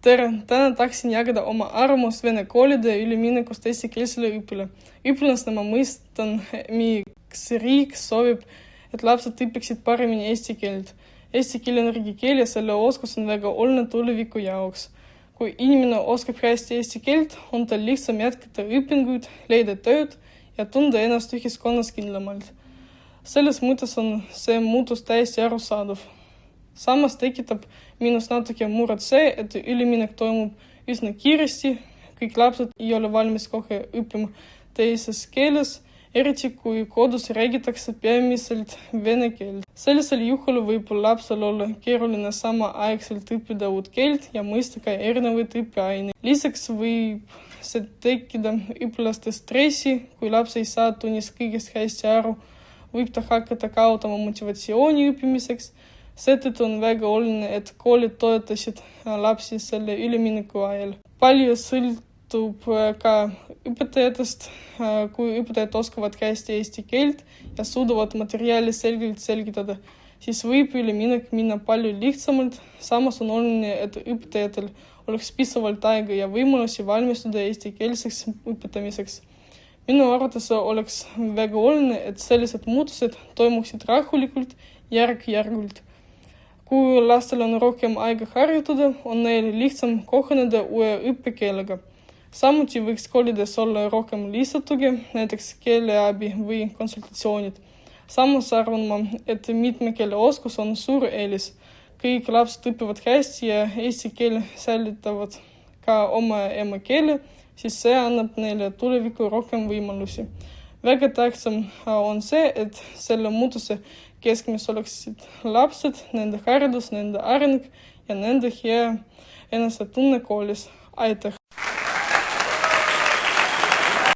Tere, täna tahaksin jagada oma arvamust vene koolide üleminekust eestikeelsele õppele. Õpilasena ma mõistan, miks riik soovib, et lapsed õpiksid paremini eesti keelt. Eesti keel on riigikeel ja selle oskus on väga oluline tuleviku jaoks. Kui inimene oskab hästi eesti keelt, on tal lihtsam jätkata õpinguid, leida tööd ja tunda ennast ühiskonnas kindlamalt. Selles mõttes on see muutus täiesti arusaadav. Samas tekitab minus natuke muret see, et üleminek toimub üsna kiiresti, kõik lapsed ei ole valmis kohe õppima teises keeles, eriti kui kodus räägitakse peamiselt vene keelt. Sellisel juhul võib lapsel olla keeruline samaaegselt õppida uut keelt ja mõista ka erinevaid õppeaineid. Lisaks võib see tekkida õpilaste stressi, kui laps ei saa tunnis kõigest hästi aru, võib ta hakata kaotama motivatsiooni õppimiseks. Seetõttu on väga oluline, et koolid toetasid lapsi selle ülemineku ajal. Palju sõltub ka õpetajatest, kui õpetajad oskavad hästi eesti keelt ja suudavad materjali selgelt selgitada, siis võib üleminek minna palju lihtsamalt. Samas on oluline, et õpetajatel oleks piisavalt aega ja võimalusi valmistuda eestikeelseks õpetamiseks. Minu arvates oleks väga oluline, et sellised muutused toimuksid rahulikult, järk-järgult. Kui lastel on rohkem aega harjutada, on neil lihtsam kohaneda uue õppekeelega. Samuti võiks koolides olla rohkem lihtsatugi, näiteks keeleabi või konsultatsioonid. Samas arvan ma, et mitme keele oskus on suur eelis. Kõik lapsed õpivad hästi ja eesti keele säilitavad ka oma emakeele, siis see annab neile tuleviku rohkem võimalusi. Väga tähtsam on see, et selle muutuse keskmes oleksid lapsed, nende haridus, nende areng ja nende hea enesetunne koolis. Aitäh!